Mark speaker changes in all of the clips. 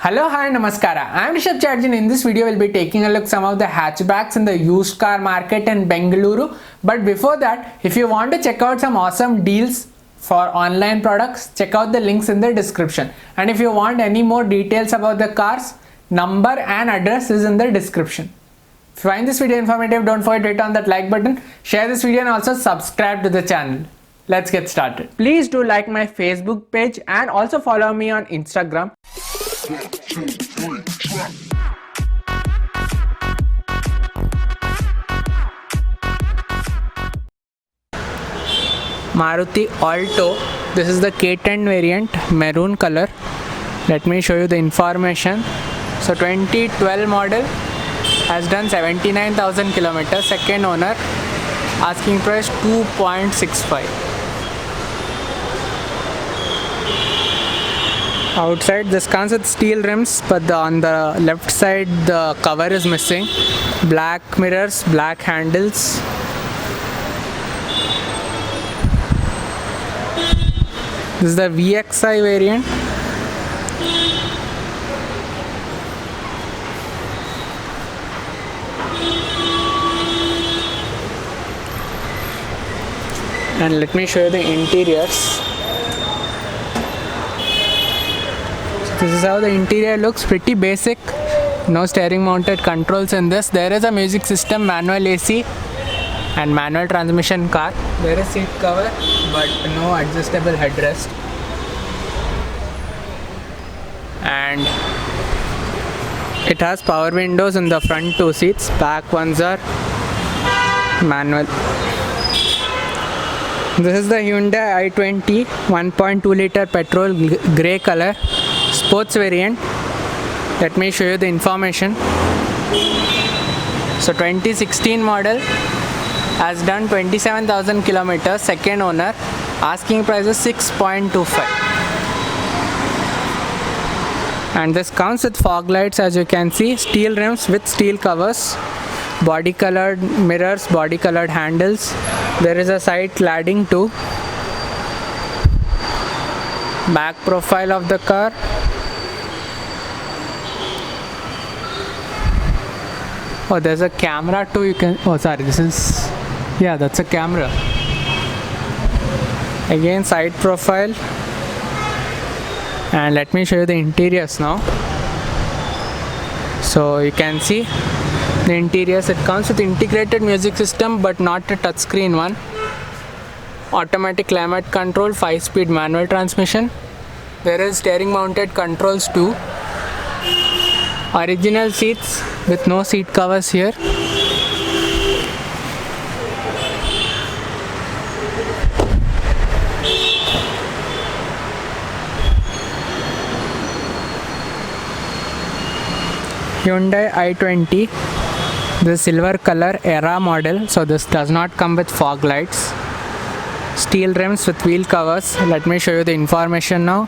Speaker 1: Hello, hi, namaskara. I am Rishabh Chatterjee. In this video, we'll be taking a look some of the hatchbacks in the used car market in Bengaluru. But before that, if you want to check out some awesome deals for online products, check out the links in the description. And if you want any more details about the cars, number and address is in the description. If you find this video informative, don't forget to hit on that like button, share this video and also subscribe to the channel. Let's get started. Please do like my Facebook page and also follow me on Instagram. Maruti Alto. This is the K10 variant, maroon color. Let me show you the information. So 2012 model, has done 79,000 kilometers, second owner, asking price 2.65. Outside this comes with steel rims, but on the left side the cover is missing. Black mirrors, black handles. This is the VXI variant. And let me show you the interiors. This is how the interior looks, pretty basic. No steering mounted controls in this. There is a music system, manual AC and manual transmission car. There is seat cover but no adjustable headrest. And it has power windows in the front two seats. Back ones are manual. This is the Hyundai i20 1.2 liter petrol grey color sports variant. Let me show you the information. So 2016 model, has done 27,000 kilometers, second owner, asking price is 6.25. And this comes with fog lights, as you can see, steel rims with steel covers, body colored mirrors, body colored handles. There is a side cladding too. Back profile of the car. Oh, there's a camera too. You can, oh sorry, this is, yeah, that's a camera. Again, side profile. And let me show you the interiors now. So you can see the interiors. It comes with integrated music system but not a touchscreen one. Automatic climate control, 5-speed manual transmission. There is steering mounted controls too. Original seats with no seat covers here. Hyundai i20, the silver color era model, so this does not come with fog lights. Steel rims with wheel covers. Let me show you the information now.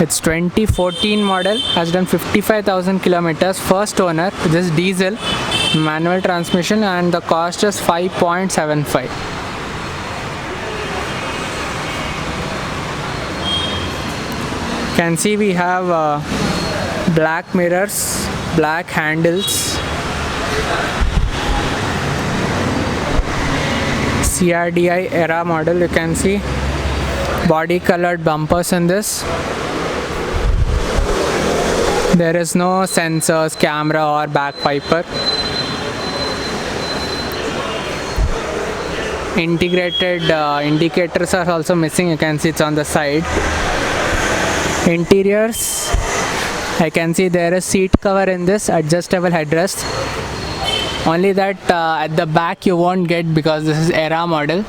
Speaker 1: It's 2014 model, has done 55,000 kilometers, first owner. This is diesel, manual transmission, and the cost is 5.75. Can see we have black mirrors, black handles, CRDI era model. You can see body colored bumpers in this. There is no sensors, camera or back wiper. Integrated indicators are also missing. You can see it's on the side. Interiors, I can see there is seat cover in this, adjustable headrest. Only that at the back you won't get because this is era model.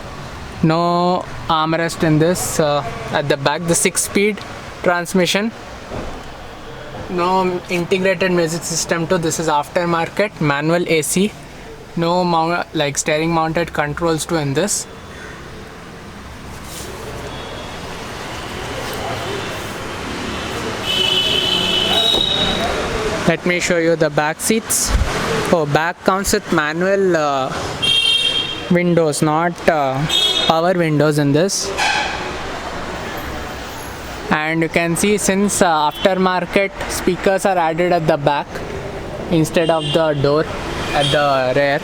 Speaker 1: No armrest in this at the back. The 6-speed transmission. No integrated music system too. This is aftermarket, manual AC. No like steering mounted controls too in this. Let me show you the back seats. Oh, back comes with manual windows, not power windows in this. And you can see since aftermarket speakers are added at the back instead of the door at the rear.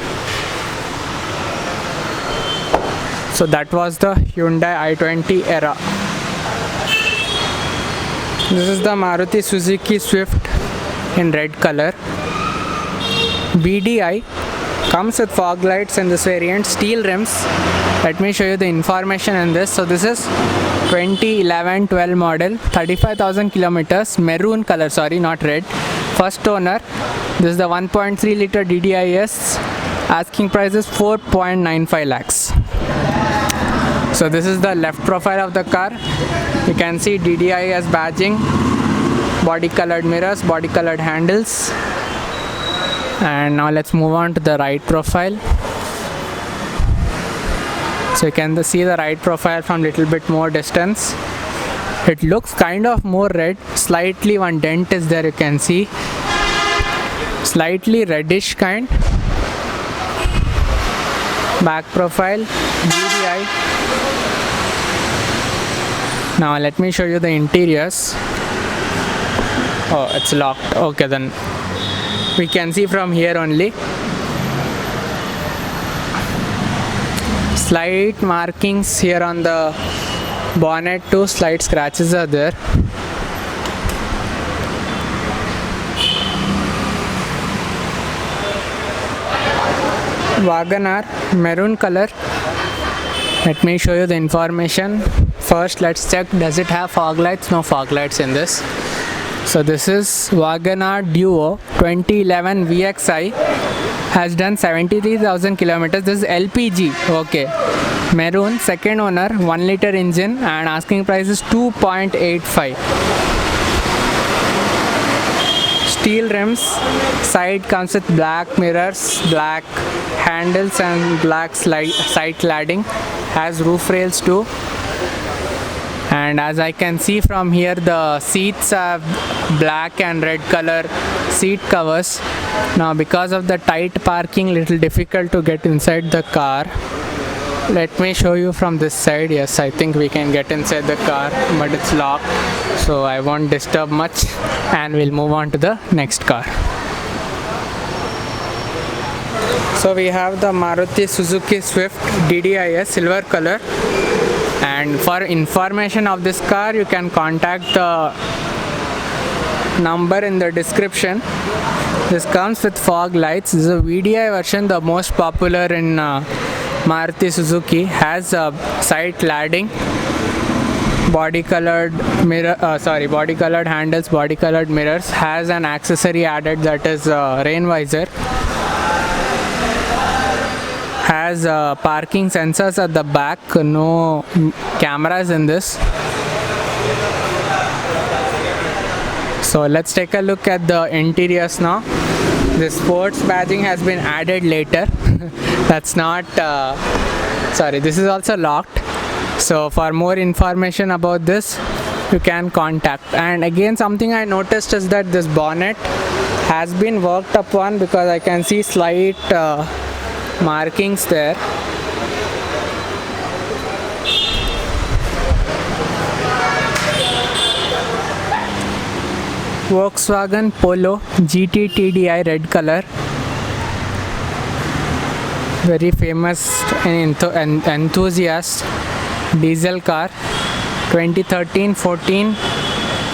Speaker 1: So that was the Hyundai i20 era. This is the Maruti Suzuki Swift in red color. BDI comes with fog lights in this variant, steel rims. Let me show you the information in this. So this is 2011-12 model, 35,000 kilometers, maroon color, sorry, not red. First owner. This is the 1.3 liter DDIS. Asking price is 4.95 lakhs. So this is the left profile of the car. You can see DDIS badging, body colored mirrors, body colored handles. And now let's move on to the right profile. So you can see the right profile from little bit more distance. It looks kind of more red, slightly one dent is there, you can see. Slightly reddish kind. Back profile, GDI. Now let me show you the interiors. Oh, it's locked. Okay, then we can see from here only. Slight markings here on the bonnet too, slight scratches are there. WagonR, maroon color. Let me show you the information. First, let's check, does it have fog lights? No fog lights in this. So this is WagonR Duo 2011 VXI. Has done 73,000 kilometers. This is LPG. Okay. Maroon, second owner, 1 liter engine, and asking price is 2.85. Steel rims. Side comes with black mirrors, black handles, and black side cladding. Has roof rails too. And as I can see from here, the seats have black and red color seat covers. Now because of the tight parking, little difficult to get inside the car. Let me show you from this side. Yes, I think we can get inside the car, but it's locked, so I won't disturb much, and we'll move on to the next car. So we have the Maruti Suzuki Swift DDIS silver color. And for information of this car, you can contact the number in the description. This comes with fog lights. This is a VDI version, the most popular in Maruti Suzuki. Has a side cladding, body colored mirror, body colored handles, body colored mirrors. Has an accessory added, that is rain visor. Has parking sensors at the back, no cameras in this. So let's take a look at the interiors now. The sports badging has been added later. That's not, this is also locked. So for more information about this, you can contact. And again, something I noticed is that this bonnet has been worked upon, because I can see slight markings there. Volkswagen Polo GT TDI red color. Very famous and enthusiast diesel car. 2013-14,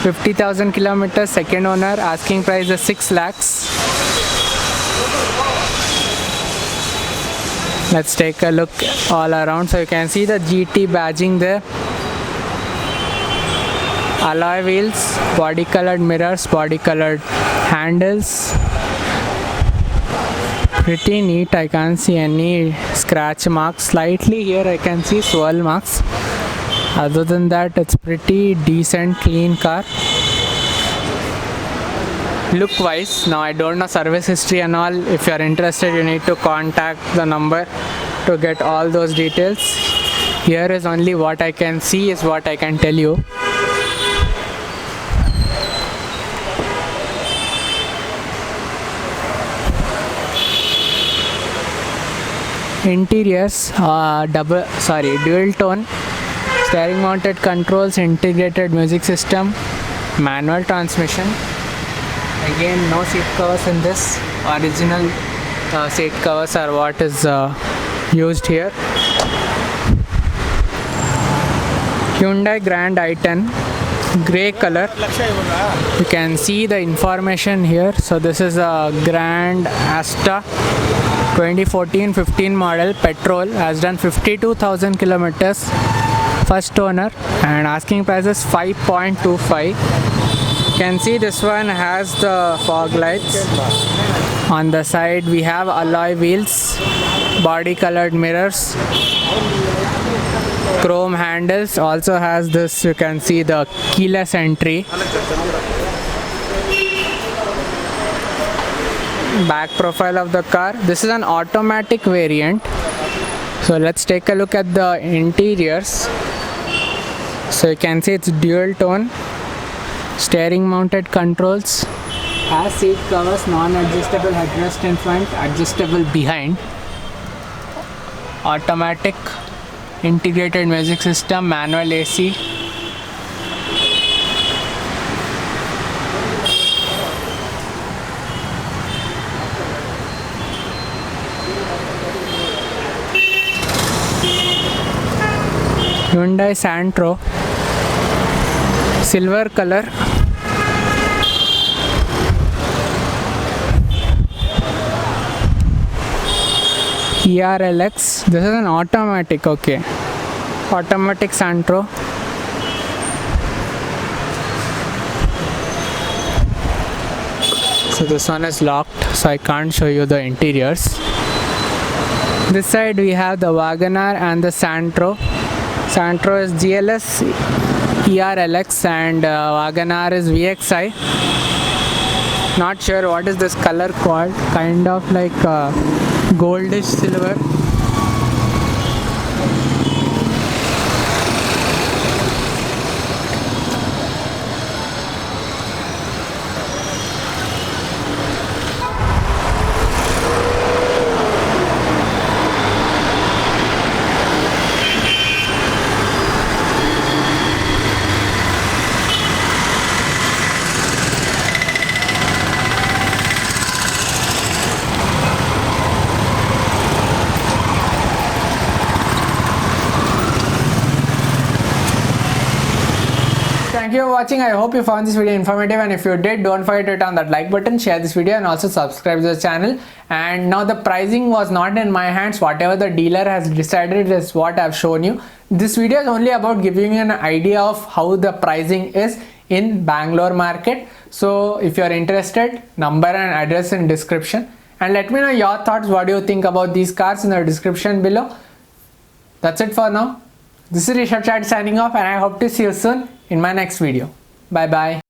Speaker 1: 50,000 kilometers, second owner. Asking price is 6 lakhs. Let's take a look all around. So you can see the GT badging there. Alloy wheels, body colored mirrors, body colored handles. Pretty neat. I can't see any scratch marks. Slightly here I can see swirl marks. Other than that, it's pretty decent, clean car. Look wise, now I don't know service history and all. If you are interested, you need to contact the number to get all those details. Here is only what I can see, is what I can tell you. Interiors, dual tone Steering mounted controls, integrated music system, manual transmission. Again, no seat covers in this. Original seat covers are what is used here. Hyundai Grand i10, grey color. You can see the information here. So this is a Grand Asta 2014-15 model, petrol, has done 52,000 kilometers, first owner, and asking price is 5.25. You can see this one has the fog lights. On the side we have alloy wheels, body colored mirrors, chrome handles, also has this, you can see the keyless entry. Back profile of the car. This is an automatic variant. So let's take a look at the interiors. So you can see it's dual tone, steering mounted controls, has seat covers, non-adjustable headrest in front, adjustable behind, automatic, integrated music system, manual AC. Hyundai Santro, silver color. ERLX, this is an automatic, okay. Automatic Santro. So this one is locked, so I can't show you the interiors. This side we have the WagonR and the Santro. Santro is GLS ERLX and WagonR is VXI. Not sure what is this color called, kind of like goldish silver.
Speaker 2: Thank you for watching. I hope you found this video informative, and if you did, don't forget to hit on that like button, share this video, and also subscribe to the channel. And now the pricing was not in my hands. Whatever the dealer has decided is what I've shown you. This video is only about giving you an idea of how the pricing is in Bangalore market. So if you are interested, number and address in description, and let me know your thoughts. What do you think about these cars in the description below. That's it for now. This is Rishabh signing off, and I hope to see you soon in my next video. Bye bye.